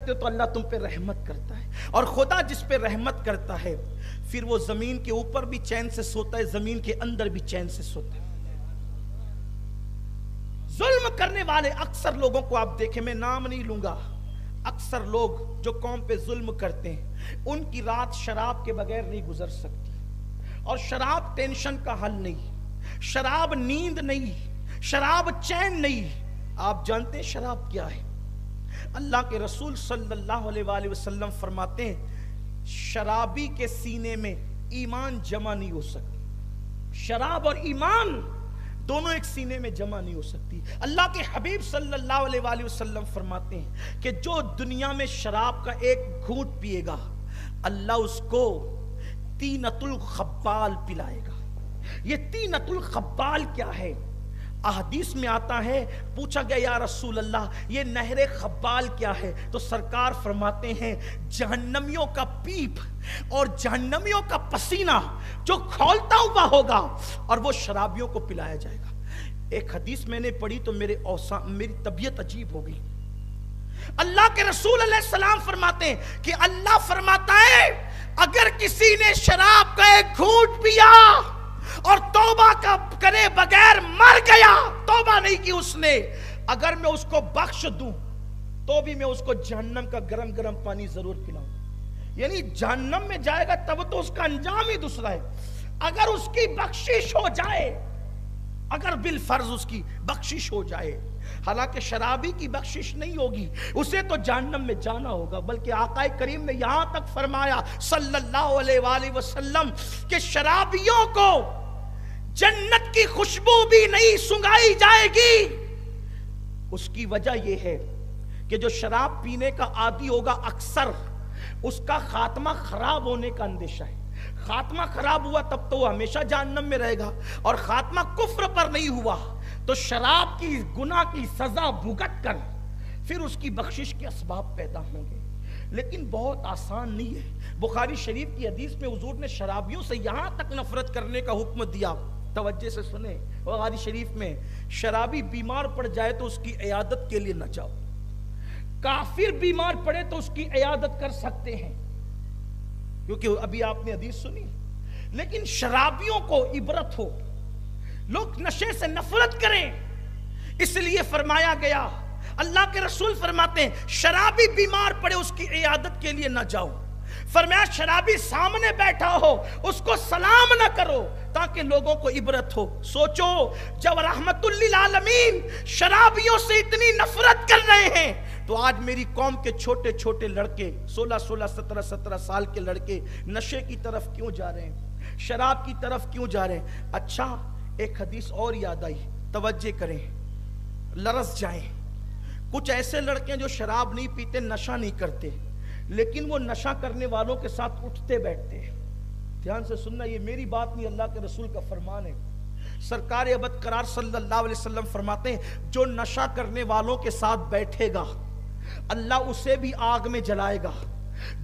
کرتے ہو تو اللہ تم پہ رحمت کرتا ہے، اور خدا جس پہ رحمت کرتا ہے پھر وہ زمین کے اوپر بھی چین سے سوتا ہے، زمین کے اندر بھی چین سے سوتا ہے۔ ظلم کرنے والے اکثر لوگوں کو آپ دیکھیں، میں نام نہیں لوں گا، اکثر لوگ جو قوم پہ ظلم کرتے ہیں ان کی رات شراب کے بغیر نہیں گزر سکتی، اور شراب ٹینشن کا حل نہیں، شراب نیند نہیں، شراب چین نہیں۔ آپ جانتے ہیں شراب کیا ہے؟ اللہ کے رسول صلی اللہ علیہ وآلہ وسلم فرماتے ہیں شرابی کے سینے میں ایمان جمع نہیں ہو سکتی، شراب اور ایمان دونوں ایک سینے میں جمع نہیں ہو سکتی۔ اللہ کے حبیب صلی اللہ علیہ وآلہ وسلم فرماتے ہیں کہ جو دنیا میں شراب کا ایک گھونٹ پیے گا اللہ اس کو تینۃ الخبال پلائے گا۔ یہ تینۃ الخبال کیا ہے؟ احادیث میں آتا ہے، پوچھا گیا یا رسول اللہ یہ نہر خبال کیا ہے؟ تو سرکار فرماتے ہیں جہنمیوں کا پیپ اور جہنمیوں کا پسینہ جو کھولتا ہوا ہوگا اور وہ شرابیوں کو پلایا جائے گا۔ ایک حدیث میں نے پڑھی تو میری طبیعت عجیب ہو گئی۔ اللہ کے رسول علیہ السلام فرماتے ہیں کہ اللہ فرماتا ہے اگر کسی نے شراب کا ایک گھونٹ پیا اور توبہ کا کرے بغیر مر گیا، توبہ نہیں کی اس نے، اگر میں اس کو بخش دوں تو بھی میں اس کو جہنم کا گرم گرم پانی ضرور پلاؤں۔ یعنی جہنم میں جائے گا تب تو اس کا انجام ہی دوسرا ہے۔ اگر اس کی بخشش ہو جائے، اگر بالفرض اس کی بخشش ہو جائے، حالانکہ شرابی کی بخشش نہیں ہوگی، اسے تو جہنم میں جانا ہوگا، بلکہ آقا کریم نے یہاں تک فرمایا صلی اللہ علیہ وآلہ وسلم کہ شرابیوں کو جنت کی خوشبو بھی نہیں سنگائی جائے گی۔ اس کی وجہ یہ ہے کہ جو شراب پینے کا عادی ہوگا اکثر اس کا خاتمہ خراب ہونے کا اندیشہ ہے۔ خاتمہ خراب ہوا تب تو وہ ہمیشہ جہنم میں رہے گا، اور خاتمہ کفر پر نہیں ہوا تو شراب کی گناہ کی سزا بھگت کر پھر اس کی بخشش کے اسباب پیدا ہوں گے۔ لیکن بہت آسان نہیں ہے۔ بخاری شریف کی حدیث میں حضور نے شرابیوں سے یہاں تک نفرت کرنے کا حکم دیا، توجہ سے سنیں، بخاری شریف میں شرابی بیمار پڑ جائے تو اس کی عیادت کے لیے نہ جاؤ، کافر بیمار پڑے تو اس کی عیادت کر سکتے ہیں، کیونکہ ابھی آپ نے حدیث سنی۔ لیکن شرابیوں کو عبرت ہو، لوگ نشے سے نفرت کریں، اس لیے فرمایا گیا، اللہ کے رسول فرماتے ہیں شرابی بیمار پڑے اس کی عیادت کے لیے نہ جاؤ۔ فرمایا شرابی سامنے بیٹھا ہو اس کو سلام نہ کرو تاکہ لوگوں کو عبرت ہو۔ سوچو جب رحمت للعالمین شرابیوں سے اتنی نفرت کر رہے ہیں تو آج میری قوم کے چھوٹے چھوٹے لڑکے 16 سال کے لڑکے نشے کی طرف کیوں جا رہے ہیں، شراب کی طرف کیوں جا رہے ہیں؟ اچھا ایک حدیث اور یاد آئی، توجہ کریں، لرز جائیں۔ کچھ ایسے لڑکے جو شراب نہیں پیتے، نشہ نہیں کرتے، لیکن وہ نشہ کرنے والوں کے ساتھ اٹھتے بیٹھتے ہیں۔ دھیان سے سننا، یہ میری بات نہیں، اللہ کے رسول کا فرمان ہے۔ سرکار ابد قرار صلی اللہ علیہ وسلم فرماتے ہیں جو نشہ کرنے والوں کے ساتھ بیٹھے گا اللہ اسے بھی آگ میں جلائے گا،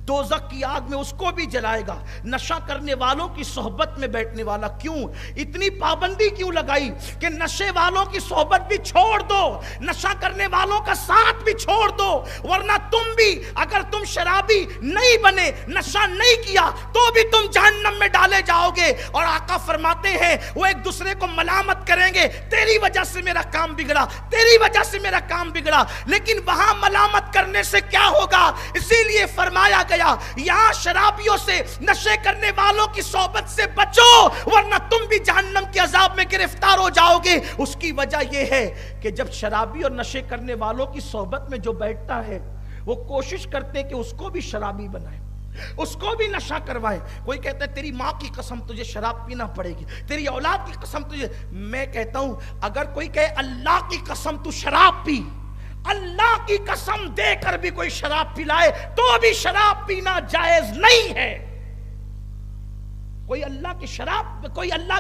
دوزخ کی آگ میں اس کو بھی جلائے گا۔ نشہ کرنے والوں کی صحبت میں بیٹھنے والا، کیوں اتنی پابندی کیوں لگائی کہ نشے والوں کی صحبت بھی چھوڑ دو، نشہ کرنے والوں کا ساتھ بھی چھوڑ دو، ورنہ تم بھی اگر تم شرابی نہیں بنے، نشہ نہیں کیا تو بھی تم جہنم میں ڈالے جاؤ گے۔ اور آقا فرماتے ہیں وہ ایک دوسرے کو ملامت کریں گے، تیری وجہ سے میرا کام بگڑا، تیری وجہ سے میرا کام بگڑا، لیکن وہاں ملامت کرنے سے کیا ہوگا؟ اسی لیے فرمایا گیا یہاں شرابیوں سے، نشے کرنے والوں کی صحبت سے بچو ورنہ تم بھی جہنم کے عذاب میں گرفتار ہو جاؤ گے۔ اس کی وجہ یہ ہے کہ جب شرابی اور نشے کرنے والوں کی صحبت میں جو بیٹھتا ہے وہ کوشش کرتے ہیں کہ اس کو بھی شرابی بنائے، اس کو بھی نشہ کروائے۔ کوئی کہتا ہے تیری ماں کی قسم تجھے شراب پینا پڑے گی، تیری اولاد کی قسم تجھے، میں کہتا ہوں اگر کوئی کہے اللہ کی قسم تو شراب پی، اللہ کی قسم دے کر بھی کوئی شراب پلائے تو بھی شراب پینا جائز نہیں ہے۔ کوئی اللہ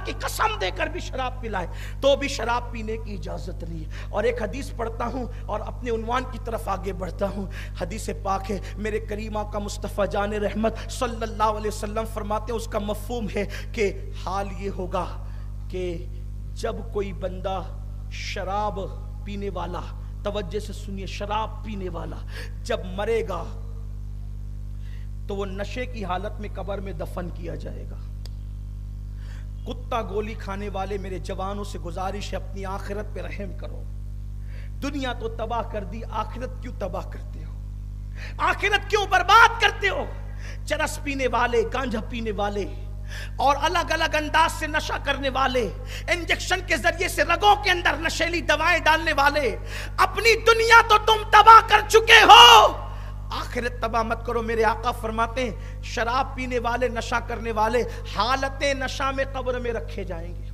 کی قسم دے کر بھی شراب پلائے تو بھی شراب پینے کی اجازت نہیں ہے۔ اور ایک حدیث پڑھتا ہوں اور اپنے عنوان کی طرف آگے بڑھتا ہوں۔ حدیث پاک ہے، میرے کریم آقا مصطفیٰ جان رحمت صلی اللہ علیہ وسلم فرماتے ہیں، اس کا مفہوم ہے کہ حال یہ ہوگا کہ جب کوئی بندہ شراب پینے والا توجہ سے سنیے، شراب پینے والا جب مرے گا تو وہ نشے کی حالت میں قبر میں دفن کیا جائے گا۔ کتا گولی کھانے والے میرے جوانوں سے گزارش ہے، اپنی آخرت پہ رحم کرو۔ دنیا تو تباہ کر دی، آخرت کیوں تباہ کرتے ہو؟ آخرت کیوں برباد کرتے ہو؟ چرس پینے والے، گانجا پینے والے اور الگ الگ انداز سے نشہ کرنے والے، انجیکشن کے ذریعے سے رگوں کے اندر نشیلی دوائیں ڈالنے والے، اپنی دنیا تو تم تباہ کر چکے ہو، آخرت تباہ مت کرو۔ میرے آقا فرماتے ہیں شراب پینے والے، نشہ کرنے والے حالت نشہ میں قبر میں رکھے جائیں گے،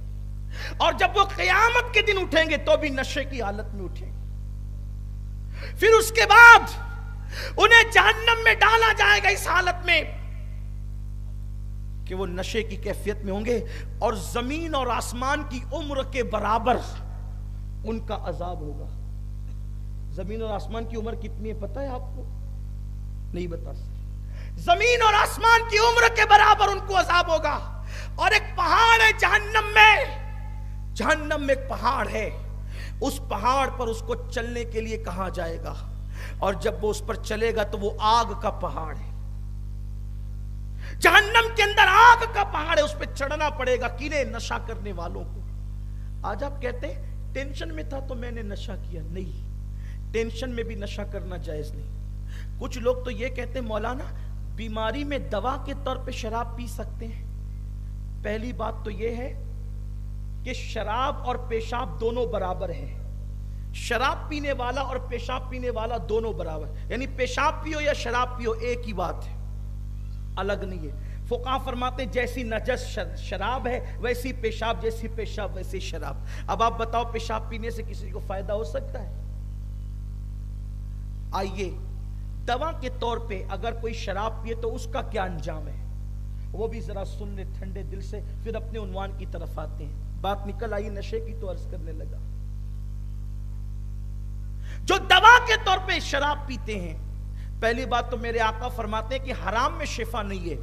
اور جب وہ قیامت کے دن اٹھیں گے تو بھی نشے کی حالت میں اٹھیں گے۔ پھر اس کے بعد انہیں جہنم میں ڈالا جائے گا اس حالت میں کہ وہ نشے کی کیفیت میں ہوں گے، اور زمین اور آسمان کی عمر کے برابر ان کا عذاب ہوگا۔ زمین اور آسمان کی عمر کتنی ہے پتہ ہے آپ کو؟ نہیں بتا سکتے۔ زمین اور آسمان کی عمر کے برابر ان کو عذاب ہوگا، اور ایک پہاڑ ہے جہنم میں، جہنم میں ایک پہاڑ ہے، اس پہاڑ پر اس کو چلنے کے لیے کہا جائے گا، اور جب وہ اس پر چلے گا تو وہ آگ کا پہاڑ ہے، جہنم کے اندر آگ کا پہاڑ ہے، اس پہ چڑھنا پڑے گا کینے؟ نشہ کرنے والوں کو۔ آج آپ کہتے ہیں ٹینشن میں تھا تو میں نے نشہ کیا، نہیں، ٹینشن میں بھی نشہ کرنا جائز نہیں۔ کچھ لوگ تو یہ کہتے ہیں مولانا بیماری میں دوا کے طور پہ شراب پی سکتے ہیں۔ پہلی بات تو یہ ہے کہ شراب اور پیشاب دونوں برابر ہیں، شراب پینے والا اور پیشاب پینے والا دونوں برابر، یعنی پیشاب پیو یا شراب پیو ایک ہی بات ہے، الگ نہیں ہے۔ فقہا فرماتے ہیں جیسی نجس شراب ہے ویسی پیشاب، جیسی پیشاب ویسی شراب۔ اب آپ بتاؤ پیشاب پینے سے کسی کو فائدہ ہو سکتا ہے؟ آئیے دوا کے طور پہ اگر کوئی شراب پیے تو اس کا کیا انجام ہے وہ بھی ذرا سن لے ٹھنڈے دل سے، پھر اپنے عنوان کی طرف آتے ہیں۔ بات نکل آئی نشے کی تو عرض کرنے لگا۔ جو دوا کے طور پہ شراب پیتے ہیں، پہلی بات تو میرے آقا فرماتے ہیں کہ حرام میں شفا نہیں ہے،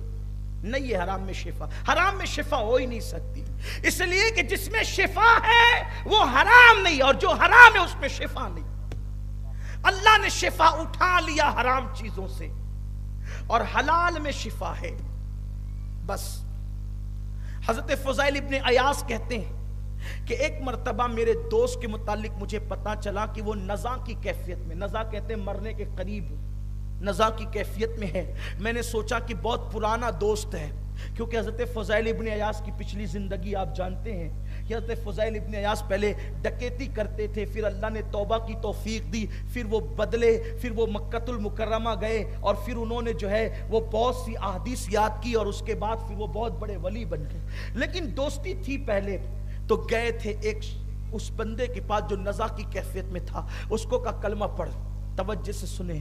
نہیں ہے حرام میں شفا، حرام میں شفا ہو ہی نہیں سکتی، اس لیے کہ جس میں شفا ہے وہ حرام نہیں، اور جو حرام ہے اس میں شفا نہیں۔ اللہ نے شفا اٹھا لیا حرام چیزوں سے، اور حلال میں شفا ہے بس۔ حضرت فضیل ابن عیاض کہتے ہیں کہ ایک مرتبہ میرے دوست کے متعلق مجھے پتا چلا کہ وہ نزا کی کیفیت میں، نزا کہتے ہیں مرنے کے قریب، نزا کی کیفیت میں ہے۔ میں نے سوچا کہ بہت پرانا دوست ہے، کیونکہ حضرت فضیل ابن عیاض کی پچھلی زندگی آپ جانتے ہیں کہ حضرت فضیل ابن عیاض پہلے ڈکیتی کرتے تھے، پھر اللہ نے توبہ کی توفیق دی، پھر وہ بدلے، پھر وہ مکہ المکرمہ گئے، اور پھر انہوں نے جو ہے وہ بہت سی احادیث یاد کی، اور اس کے بعد پھر وہ بہت بڑے ولی بن گئے۔ لیکن دوستی تھی پہلے، تو گئے تھے ایک اس بندے کے پاس جو نزا کی کیفیت میں تھا، اس کو کہا کلمہ پڑھ۔ توجہ سے سنیں،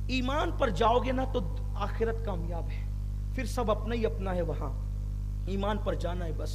ایمان پر جاؤ گے نا تو آخرت کامیاب ہے، پھر سب اپنا ہی اپنا ہے، وہاں ایمان پر جانا ہے بس،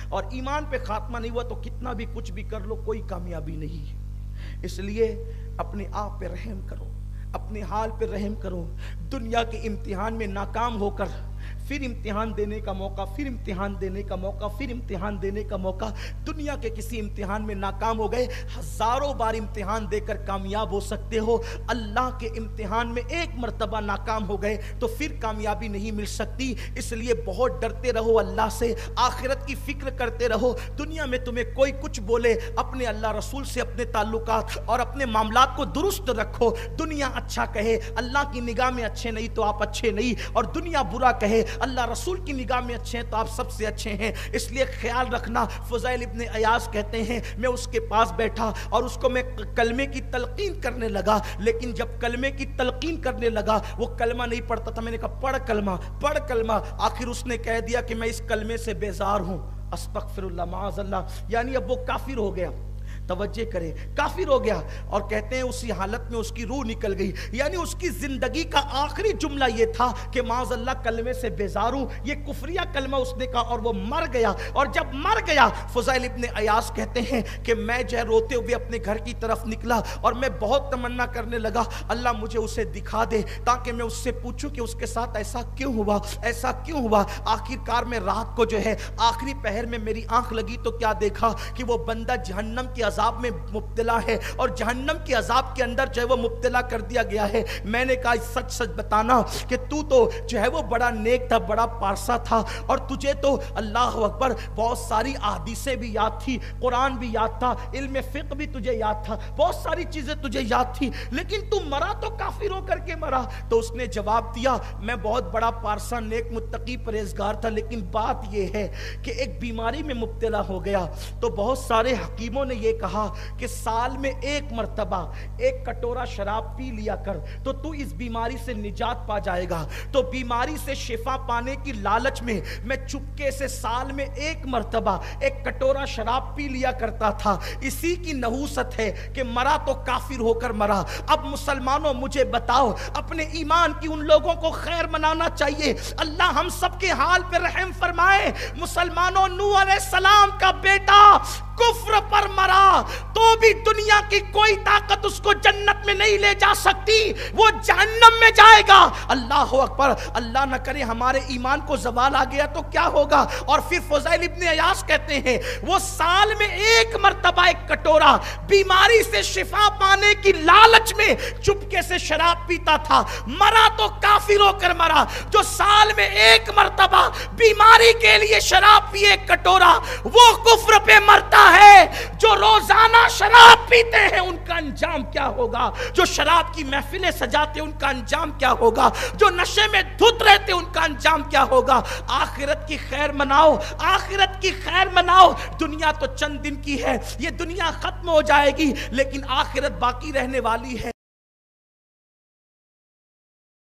اور ایمان پہ خاتمہ نہیں ہوا تو کتنا بھی کچھ بھی کر لو کوئی کامیابی نہیں۔ اس لیے اپنے آپ پہ رحم کرو، اپنے حال پہ رحم کرو۔ دنیا کے امتحان میں ناکام ہو کر پھر امتحان دینے کا موقع، پھر امتحان دینے کا موقع، پھر امتحان دینے کا موقع، دنیا کے کسی امتحان میں ناکام ہو گئے، ہزاروں بار امتحان دے کر کامیاب ہو سکتے ہو، اللہ کے امتحان میں ایک مرتبہ ناکام ہو گئے تو پھر کامیابی نہیں مل سکتی۔ اس لیے بہت ڈرتے رہو اللہ سے، آخرت کی فکر کرتے رہو۔ دنیا میں تمہیں کوئی کچھ بولے، اپنے اللہ رسول سے اپنے تعلقات اور اپنے معاملات کو درست رکھو۔ دنیا اچھا کہے، اللہ کی نگاہ میں اچھے نہیں تو آپ اچھے نہیں، اور دنیا برا کہے، اللہ رسول کی نگاہ میں اچھے ہیں تو آپ سب سے اچھے ہیں۔ اس لیے خیال رکھنا۔ فضیل ابن عیاض کہتے ہیں میں اس کے پاس بیٹھا اور اس کو میں کلمے کی تلقین کرنے لگا، لیکن جب کلمے کی تلقین کرنے لگا وہ کلمہ نہیں پڑھتا تھا۔ میں نے کہا پڑھ کلمہ، پڑھ کلمہ۔ آخر اس نے کہہ دیا کہ میں اس کلمے سے بیزار ہوں، استغفر اللہ معاذ اللہ، یعنی اب وہ کافر ہو گیا۔ توجہ کرے، کافر ہو گیا، اور کہتے ہیں اسی حالت میں اس کی روح نکل گئی، یعنی اس کی زندگی کا آخری جملہ یہ تھا کہ معاذ اللہ کلمے سے بیزار ہوں، یہ کفریہ کلمہ اس نے کہا، اور وہ مر گیا۔ اور جب مر گیا فضیل ابن عیاض کہتے ہیں کہ میں جو ہے روتے ہوئے اپنے گھر کی طرف نکلا، اور میں بہت تمنا کرنے لگا اللہ مجھے اسے دکھا دے تاکہ میں اس سے پوچھوں کہ اس کے ساتھ ایسا کیوں ہوا، ایسا کیوں ہوا۔ آخر کار میں رات کو جو ہے آخری پہر میں میری آنکھ لگی تو کیا دیکھا کہ وہ بندہ جہنم کے عذاب میں مبتلا ہے اور جہنم کے عذاب کے اندر جو ہے وہ مبتلا کر دیا گیا ہے. میں نے کہا سچ سچ بتانا کہ تو جو ہے وہ بڑا نیک تھا, بڑا پارسا تھا, اور تجھے تو اللہ اکبر بہت ساری احادیثیں بھی یاد تھی, قرآن بھی یاد تھا, علم فقہ بھی تجھے یاد تھا, بہت ساری چیزیں تجھے یاد تھی, لیکن تو مرا تو کافر ہو کر کے مرا. تو اس نے جواب دیا میں بہت بڑا پارسا, نیک, متقی, پرہیزگار تھا, لیکن بات یہ ہے کہ ایک بیماری میں مبتلا ہو گیا. تو بہت سارے حکیموں نے یہ کہا کہ سال میں ایک مرتبہ ایک کٹورا شراب پی لیا کر تو اس بیماری سے نجات پا جائے گا. تو بیماری سے شفا پانے کی لالچ میں میں چپکے سے سال میں ایک مرتبہ ایک کٹورا شراب پی لیا کرتا تھا. اسی کی نحوست ہے کہ مرا تو کافر ہو کر مرا. اب مسلمانوں مجھے بتاؤ, اپنے ایمان کی ان لوگوں کو خیر منانا چاہیے. اللہ ہم سب کے حال پہ رحم فرمائے. مسلمانوں, نوح علیہ السلام کا بیٹا کفر پر مرا تو بھی دنیا کی کوئی طاقت اس کو جنت میں نہیں لے جا سکتی, وہ جہنم میں جائے گا. اللہ اکبر. اللہ نہ کرے ہمارے ایمان کو زوال آ گیا تو کیا ہوگا. اور پھر فضیل ابن عیاض کہتے ہیں وہ سال میں ایک مرتبہ ایک کٹورا بیماری سے شفا پانے کی لالچ میں چپکے سے شراب پیتا تھا, مرا تو کافر ہو کر مرا. جو سال میں ایک مرتبہ بیماری کے لیے شراب پیے ایک کٹورا, وہ کفر پہ مرتا ہے. جو روزانہ شراب پیتے ہیں ان کا انجام کیا ہوگا, جو شراب کی محفلیں سجاتے ان کا انجام کیا ہوگا, جو نشے میں دھت رہتے ان کا انجام کیا ہوگا. آخرت کی خیر مناؤ, آخرت کی خیر مناؤ. دنیا تو چند دن کی ہے, یہ دنیا ختم ہو جائے گی, لیکن آخرت باقی رہنے والی ہے.